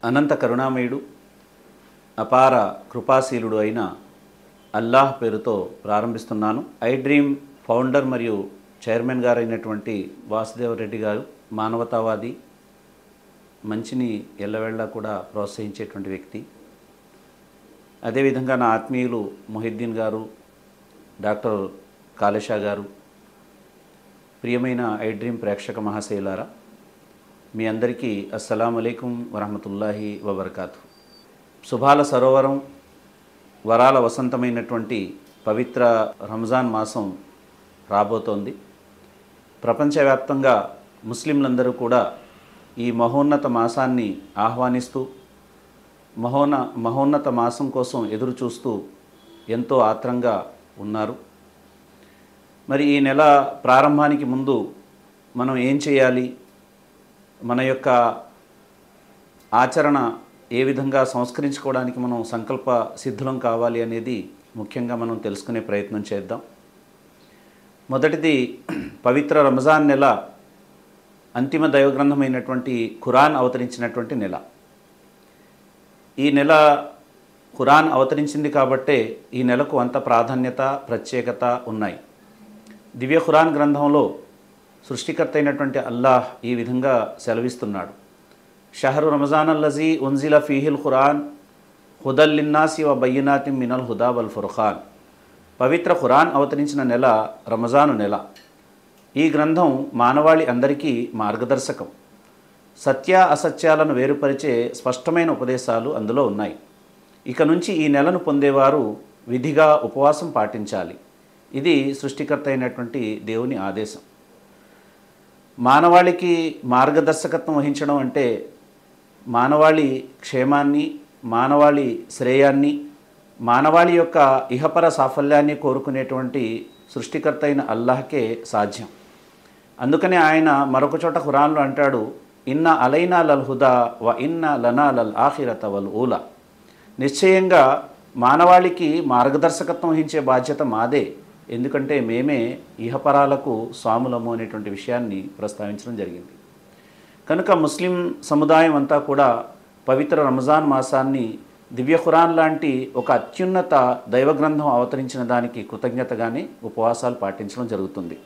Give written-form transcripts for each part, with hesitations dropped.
అనంత కరుణామయుడు అపార కృపాశీలుడు అయిన అల్లాహ్ పేరుతో ప్రారంభిస్తున్నాను. ఐ డ్రీమ్ ఫౌండర్ మరియు చైర్మన్ గారైనటువంటి వాసుదేవరెడ్డి గారు మానవతావాది, మంచిని ఎల్లవేళలా కూడా ప్రోత్సహించేటువంటి వ్యక్తి. అదేవిధంగా నా ఆత్మీయులు మొహిద్దీన్ గారు, డాక్టర్ కాళేషా గారు, ప్రియమైన ఐ డ్రీమ్ ప్రేక్షక మహాశయులారా, మీ అందరికీ అస్సలాము అలైకుం వరహమతుల్లాహి వబర్కాతు. శుభాల సరోవరం, వరాల వసంతమైనటువంటి పవిత్ర రంజాన్ మాసం రాబోతోంది. ప్రపంచవ్యాప్తంగా ముస్లింలందరూ కూడా ఈ మహోన్నత మాసాన్ని ఆహ్వానిస్తూ మహోన్నత మాసం కోసం ఎదురు చూస్తూ ఎంతో ఆత్రంగా ఉన్నారు. మరి ఈ నెల ప్రారంభానికి ముందు మనం ఏం చేయాలి, మన యొక్క ఆచరణ ఏ విధంగా సంస్కరించుకోవడానికి మనం సంకల్ప సిద్ధులం కావాలి అనేది ముఖ్యంగా మనం తెలుసుకునే ప్రయత్నం చేద్దాం. మొదటిది, పవిత్ర రంజాన్ నెల అంతిమ దైవగ్రంథమైనటువంటి ఖురాన్ అవతరించినటువంటి నెల. ఈ నెల ఖురాన్ అవతరించింది కాబట్టే ఈ నెలకు అంత ప్రాధాన్యత, ప్రత్యేకత ఉన్నాయి. దివ్య ఖురాన్ గ్రంథంలో సృష్టికర్త అయినటువంటి అల్లాహ్ ఈ విధంగా సెలవిస్తున్నాడు: షహరు రమజాన్ అల్లజీ ఉన్జిల ఫీహిల్ ఖురాన్ హుదల్ లిన్నాసి వ బయ్యినాతిం మినల్ హుదా వల్ ఫుర్ఖాన్. పవిత్ర ఖురాన్ అవతరించిన నెల రమజాను నెల. ఈ గ్రంథం మానవాళి అందరికీ మార్గదర్శకం. సత్య అసత్యాలను వేరుపరిచే స్పష్టమైన ఉపదేశాలు అందులో ఉన్నాయి. ఇక నుంచి ఈ నెలను పొందేవారు విధిగా ఉపవాసం పాటించాలి. ఇది సృష్టికర్త అయినటువంటి దేవుని ఆదేశం. మానవాళికి మార్గదర్శకత్వం వహించడం అంటే మానవాళి క్షేమాన్ని, మానవాళి శ్రేయాన్ని, మానవాళి యొక్క ఇహపర సాఫల్యాన్ని కోరుకునేటువంటి సృష్టికర్త అయిన అల్లాహ్కే సాధ్యం. అందుకనే ఆయన మరొక చోట ఖురాన్లో అంటాడు: ఇన్న అలైనా లల్ హుదా వ ఇన్న లనా లల్ ఆఖిరత వల్ ఊలా. నిశ్చయంగా మానవాళికి మార్గదర్శకత్వం వహించే బాధ్యత మాదే, ఎందుకంటే మేమే ఇహపరాలకు స్వాములము అనేటువంటి విషయాన్ని ప్రస్తావించడం జరిగింది. కనుక ముస్లిం సముదాయం అంతా కూడా పవిత్ర రంజాన్ మాసాన్ని దివ్య ఖురాన్ లాంటి ఒక అత్యున్నత దైవగ్రంథం అవతరించిన దానికి కృతజ్ఞతగానే ఉపవాసాలు పాటించడం జరుగుతుంది.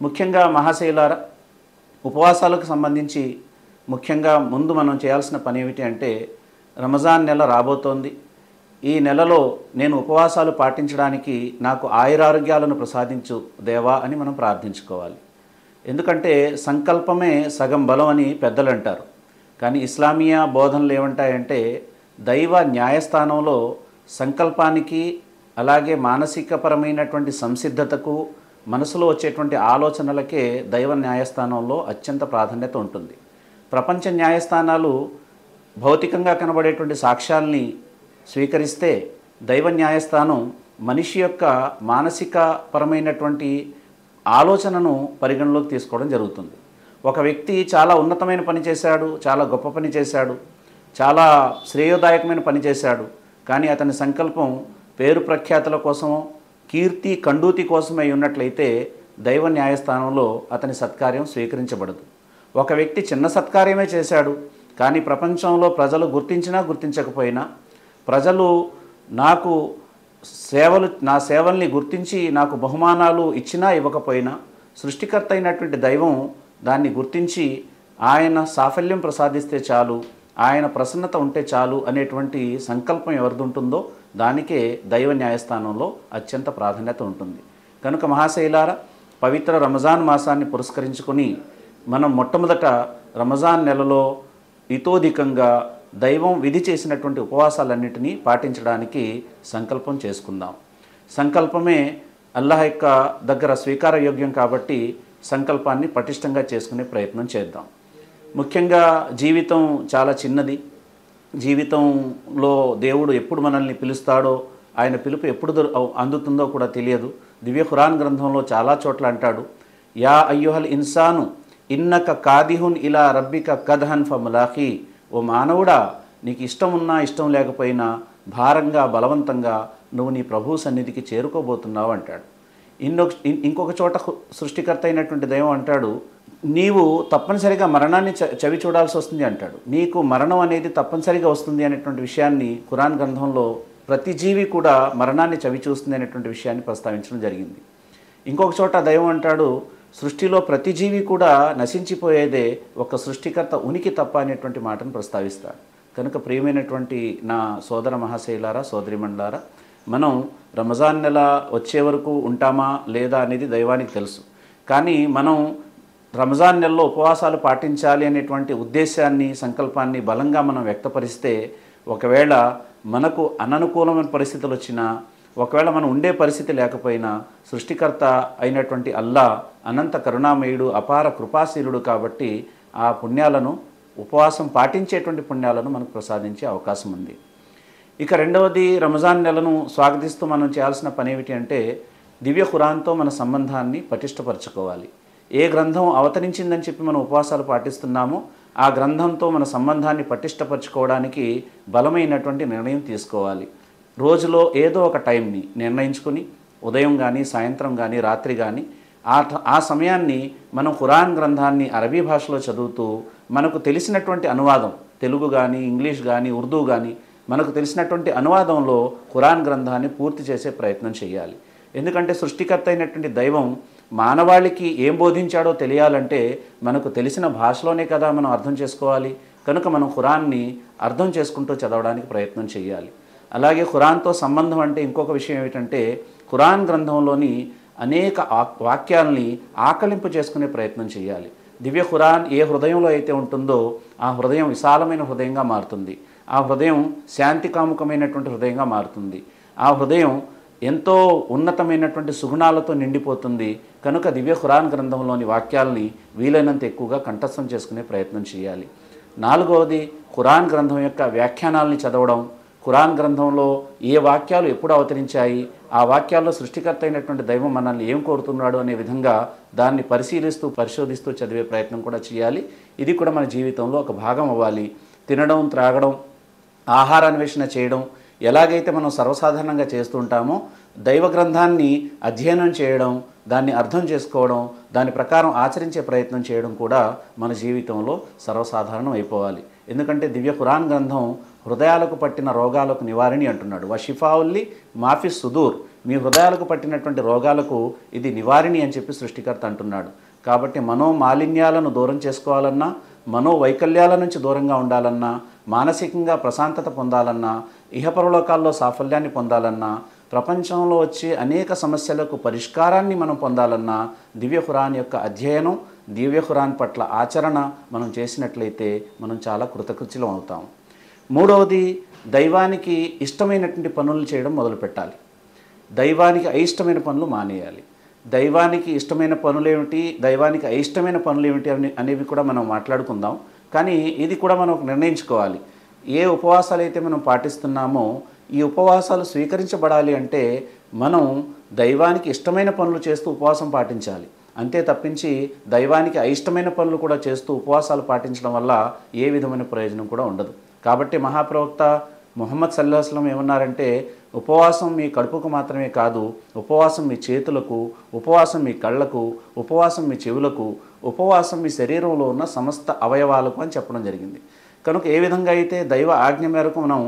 ముఖ్యంగా మహాశయులారా, ఉపవాసాలకు సంబంధించి ముఖ్యంగా ముందు మనం చేయాల్సిన పని ఏమిటి అంటే, రంజాన్ నెల రాబోతోంది. ఈ నెలలో నేను ఉపవాసాలు పాటించడానికి నాకు ఆయురారోగ్యాలను ప్రసాదించు దేవా అని మనం ప్రార్థించుకోవాలి. ఎందుకంటే సంకల్పమే సగం బలం అని పెద్దలు అంటారు. కానీ ఇస్లామియా బోధనలు ఏమంటాయంటే, దైవ న్యాయస్థానంలో సంకల్పానికి, అలాగే మానసికపరమైనటువంటి సంసిద్ధతకు, మనసులో వచ్చేటువంటి ఆలోచనలకే దైవ న్యాయస్థానంలో అత్యంత ప్రాధాన్యత ఉంటుంది. ప్రపంచ న్యాయస్థానాలు భౌతికంగా కనబడేటువంటి సాక్ష్యాల్ని స్వీకరిస్తే, దైవ న్యాయస్థానం మనిషి యొక్క మానసిక పరమైనటువంటి ఆలోచనను పరిగణలోకి తీసుకోవడం జరుగుతుంది. ఒక వ్యక్తి చాలా ఉన్నతమైన పని చేశాడు, చాలా గొప్ప పని చేశాడు, చాలా శ్రేయోదాయకమైన పని చేశాడు, కానీ అతని సంకల్పం పేరు ప్రఖ్యాతుల కోసమో, కీర్తి కండూతి కోసమై ఉన్నట్లయితే దైవ న్యాయస్థానంలో అతని సత్కార్యం స్వీకరించబడదు. ఒక వ్యక్తి చిన్న సత్కార్యమే చేశాడు, కానీ ప్రపంచంలో ప్రజలు గుర్తించినా గుర్తించకపోయినా, ప్రజలు నా సేవల్ని గుర్తించి నాకు బహుమానాలు ఇచ్చినా ఇవ్వకపోయినా, సృష్టికర్త అయినటువంటి దైవం దాన్ని గుర్తించి ఆయన సాఫల్యం ప్రసాదిస్తే చాలు, ఆయన ప్రసన్నత ఉంటే చాలు అనేటువంటి సంకల్పం ఎవరిది ఉంటుందో దానికే దైవ న్యాయస్థానంలో అత్యంత ప్రాధాన్యత ఉంటుంది. కనుక మహాశైలారా, పవిత్ర రంజాన్ మాసాన్ని పురస్కరించుకొని మనం మొట్టమొదట రంజాన్ నెలలో ఇతోధికంగా దైవం విధి చేసినటువంటి ఉపవాసాలన్నింటినీ పాటించడానికి సంకల్పం చేసుకుందాం. సంకల్పమే అల్లాహ్ యొక్క దగ్గర స్వీకారయోగ్యం కాబట్టి సంకల్పాన్ని పటిష్టంగా చేసుకునే ప్రయత్నం చేద్దాం. ముఖ్యంగా జీవితం చాలా చిన్నది. జీవితంలో దేవుడు ఎప్పుడు మనల్ని పిలుస్తాడో, ఆయన పిలుపు ఎప్పుడు అందుతుందో కూడా తెలియదు. దివ్య ఖురాన్ గ్రంథంలో చాలా చోట్ల అంటాడు: యా అయ్యుహల్ ఇన్సాను ఇన్నక కాదిహున్ ఇలా రబ్బిక కదహన్ ఫములాఖీ. ఓ మానవుడా, నీకు ఇష్టం ఉన్నా ఇష్టం లేకపోయినా భారంగా బలవంతంగా నువ్వు నీ ప్రభు సన్నిధికి చేరుకోబోతున్నావు అంటాడు. ఇంకొక చోట సృష్టికర్త అయినటువంటి దైవం అంటాడు: నీవు తప్పనిసరిగా మరణాన్ని చవి చూడాల్సి వస్తుంది అంటాడు. నీకు మరణం అనేది తప్పనిసరిగా వస్తుంది అనేటువంటి విషయాన్ని ఖురాన్ గ్రంథంలో ప్రతి జీవి కూడా మరణాన్ని చవి చూస్తుంది అనేటువంటి విషయాన్ని ప్రస్తావించడం జరిగింది. ఇంకొక చోట దైవం అంటాడు, సృష్టిలో ప్రతి జీవి కూడా నశించిపోయేదే ఒక సృష్టికర్త ఉనికి తప్ప అనేటువంటి మాటను ప్రస్తావిస్తాడు. కనుక ప్రియమైనటువంటి నా సోదర మహాశైలారా, సోదరిమండలారా, మనం రంజాన్ నెల వచ్చే వరకు ఉంటామా లేదా అనేది దైవానికి తెలుసు. కానీ మనం రంజాన్ నెలలో ఉపవాసాలు పాటించాలి అనేటువంటి ఉద్దేశాన్ని, సంకల్పాన్ని బలంగా మనం వ్యక్తపరిస్తే, ఒకవేళ మనకు అననుకూలమైన పరిస్థితులు వచ్చినా, ఒకవేళ మనం ఉండే పరిస్థితి లేకపోయినా, సృష్టికర్త అయినటువంటి అల్లా అనంత కరుణామయుడు, అపార కృపాశీలుడు కాబట్టి ఆ పుణ్యాలను, ఉపవాసం పాటించేటువంటి పుణ్యాలను మనకు ప్రసాదించే అవకాశం ఉంది. ఇక రెండవది, రంజాన్ నెలను స్వాగతిస్తూ మనం చేయాల్సిన పని ఏమిటి అంటే, దివ్య ఖురాన్తో మన సంబంధాన్ని పటిష్టపరచుకోవాలి. ఏ గ్రంథం అవతరించిందని చెప్పి మనం ఉపవాసాలు పాటిస్తున్నామో ఆ గ్రంథంతో మన సంబంధాన్ని పటిష్టపరచుకోవడానికి బలమైనటువంటి నిర్ణయం తీసుకోవాలి. రోజులో ఏదో ఒక టైంని నిర్ణయించుకుని, ఉదయం కానీ, సాయంత్రం కానీ, రాత్రి కానీ, ఆ సమయాన్ని మనం ఖురాన్ గ్రంథాన్ని అరబీ భాషలో చదువుతూ, మనకు తెలిసినటువంటి అనువాదం, తెలుగు కానీ, ఇంగ్లీష్ కానీ, ఉర్దూ కానీ, మనకు తెలిసినటువంటి అనువాదంలో ఖురాన్ గ్రంథాన్ని పూర్తి చేసే ప్రయత్నం చేయాలి. ఎందుకంటే సృష్టికర్త అయినటువంటి దైవం మానవాళికి ఏం బోధించాడో తెలియాలంటే మనకు తెలిసిన భాషలోనే కదా మనం అర్థం చేసుకోవాలి. కనుక మనం ఖురాన్ని అర్థం చేసుకుంటూ చదవడానికి ప్రయత్నం చేయాలి. అలాగే ఖురాన్తో సంబంధం అంటే ఇంకొక విషయం ఏమిటంటే, ఖురాన్ గ్రంథంలోని అనేక వాక్యాలని ఆకలింపు చేసుకునే ప్రయత్నం చేయాలి. దివ్య ఖురాన్ ఏ హృదయంలో అయితే ఉంటుందో ఆ హృదయం విశాలమైన హృదయంగా మారుతుంది. ఆ హృదయం శాంతికాముకమైనటువంటి హృదయంగా మారుతుంది. ఆ హృదయం ఎంతో ఉన్నతమైనటువంటి సుగుణాలతో నిండిపోతుంది. కనుక దివ్య ఖురాన్ గ్రంథంలోని వాక్యాలని వీలైనంత ఎక్కువగా కంఠస్థం చేసుకునే ప్రయత్నం చేయాలి. నాలుగవది, ఖురాన్ గ్రంథం యొక్క వ్యాఖ్యానాలని చదవడం. ఖురాన్ గ్రంథంలో ఏ వాక్యాలు ఎప్పుడు అవతరించాయి, ఆ వాక్యాల్లో సృష్టికర్త అయినటువంటి దైవం మనల్ని ఏం కోరుతున్నాడు అనే విధంగా దాన్ని పరిశీలిస్తూ, పరిశోధిస్తూ చదివే ప్రయత్నం కూడా చేయాలి. ఇది కూడా మన జీవితంలో ఒక భాగం అవ్వాలి. తినడం, త్రాగడం, ఆహారాన్వేషణ చేయడం ఎలాగైతే మనం సర్వసాధారణంగా చేస్తుంటామో, దైవ గ్రంథాన్ని అధ్యయనం చేయడం, దాన్ని అర్థం చేసుకోవడం, దాని ప్రకారం ఆచరించే ప్రయత్నం చేయడం కూడా మన జీవితంలో సర్వసాధారణం అయిపోవాలి. ఎందుకంటే దివ్య ఖురాన్ గ్రంథం హృదయాలకు పట్టిన రోగాలకు నివారిణి అంటున్నాడు. వషిఫావుల్లి మాఫీ సుదూర్, మీ హృదయాలకు పట్టినటువంటి రోగాలకు ఇది నివారిణి అని చెప్పి సృష్టికర్త అంటున్నాడు. కాబట్టి మనోమాలిన్యాలను దూరం చేసుకోవాలన్నా, మనోవైకల్యాల నుంచి దూరంగా ఉండాలన్నా, మానసికంగా ప్రశాంతత పొందాలన్నా, ఇహపరలోకాల్లో సాఫల్యాన్ని పొందాలన్నా, ప్రపంచంలో వచ్చే అనేక సమస్యలకు పరిష్కారాన్ని మనం పొందాలన్నా, దివ్య ఖురాన్ యొక్క అధ్యయనం, దివ్య ఖురాన్ పట్ల ఆచరణ మనం చేసినట్లయితే మనం చాలా కృతకృత్యులం అవుతాం. మూడవది, దైవానికి ఇష్టమైనటువంటి పనులు చేయడం మొదలుపెట్టాలి. దైవానికి అయిష్టమైన పనులు మానేయాలి. దైవానికి ఇష్టమైన పనులేమిటి, దైవానికి అయిష్టమైన పనులేమిటి అనేవి కూడా మనం మాట్లాడుకుందాం. కానీ ఇది కూడా మనం నిర్ణయించుకోవాలి. ఏ ఉపవాసాలు అయితే మనం పాటిస్తున్నామో ఈ ఉపవాసాలు స్వీకరించబడాలి అంటే మనం దైవానికి ఇష్టమైన పనులు చేస్తూ ఉపవాసం పాటించాలి. అంతే తప్పించి దైవానికి అయిష్టమైన పనులు కూడా చేస్తూ ఉపవాసాలు పాటించడం వల్ల ఏ విధమైన ప్రయోజనం కూడా ఉండదు. కాబట్టి మహాప్రవక్త ముహమ్మద్ సల్లల్లాహు అలైహి వసల్లం ఏమన్నారంటే, ఉపవాసం మీ కడుపుకు మాత్రమే కాదు, ఉపవాసం మీ చేతులకు, ఉపవాసం మీ కళ్ళకు, ఉపవాసం మీ చెవులకు, ఉపవాసం మీ శరీరంలో ఉన్న సమస్త అవయవాలకు అని చెప్పడం జరిగింది. కనుక ఏ విధంగా అయితే దైవ ఆజ్ఞ మేరకు మనం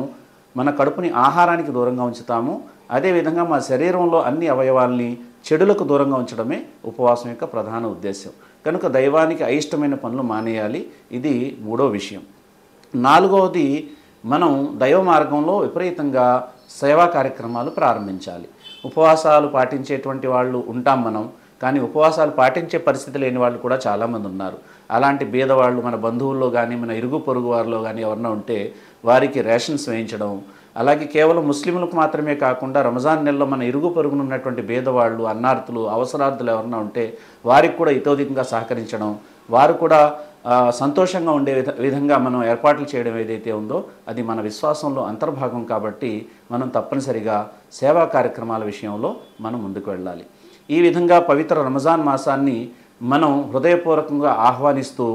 మన కడుపుని ఆహారానికి దూరంగా ఉంచుతామో, అదేవిధంగా మా శరీరంలో అన్ని అవయవాల్ని చెడులకు దూరంగా ఉంచడమే ఉపవాసం యొక్క ప్రధాన ఉద్దేశం. కనుక దైవానికి అయిష్టమైన పనులు మానేయాలి. ఇది మూడో విషయం. నాలుగవది, మనం దైవ మార్గంలో విపరీతంగా సేవా కార్యక్రమాలు ప్రారంభించాలి. ఉపవాసాలు పాటించేటువంటి వాళ్ళు ఉంటాం మనం, కానీ ఉపవాసాలు పాటించే పరిస్థితి లేని వాళ్ళు కూడా చాలామంది ఉన్నారు. అలాంటి బీదవాళ్ళు మన బంధువుల్లో కానీ, మన ఇరుగు పొరుగు వారిలో కానీ ఎవరన్నా ఉంటే వారికి రేషన్స్ వేయించడం, అలాగే కేవలం ముస్లింలకు మాత్రమే కాకుండా రంజాన్ నెలలో మన ఇరుగు పొరుగున ఉన్నటువంటి బీదవాళ్ళు, అన్నార్థులు, అవసరార్థులు ఎవరన్నా ఉంటే వారికి కూడా ఇతోధికంగా సహకరించడం, వారు కూడా సంతోషంగా ఉండే విధంగా మనం ఏర్పాట్లు చేయడం ఏదైతే ఉందో అది మన విశ్వాసంలో అంతర్భాగం. కాబట్టి మనం తప్పనిసరిగా సేవా కార్యక్రమాల విషయంలో మనం ముందుకు వెళ్ళాలి. ఈ విధంగా పవిత్ర రంజాన్ మాసాన్ని మనం హృదయపూర్వకంగా ఆహ్వానిస్తూ,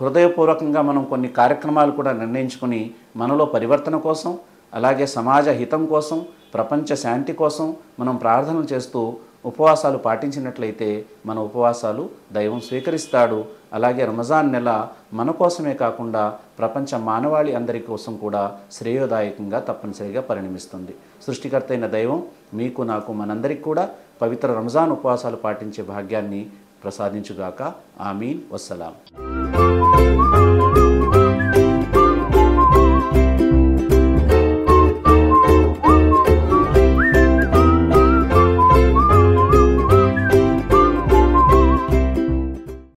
హృదయపూర్వకంగా మనం కొన్ని కార్యక్రమాలు కూడా నిర్ణయించుకొని మనలో పరివర్తన కోసం, అలాగే సమాజ హితం కోసం, ప్రపంచ శాంతి కోసం మనం ప్రార్థనలు చేస్తూ ఉపవాసాలు పాటించినట్లయితే మన ఉపవాసాలు దైవం స్వీకరిస్తాడు. అలాగే రంజాన్ నెల మన కోసమే కాకుండా ప్రపంచ మానవాళి అందరి కోసం కూడా శ్రేయోదాయకంగా తప్పనిసరిగా పరిణమిస్తుంది. సృష్టికర్త అయిన దైవం మీకు, నాకు, మనందరికీ కూడా పవిత్ర రంజాన్ ఉపవాసాలు పాటించే భాగ్యాన్ని ప్రసాదించుగాక. ఆమీన్. వస్సలాం.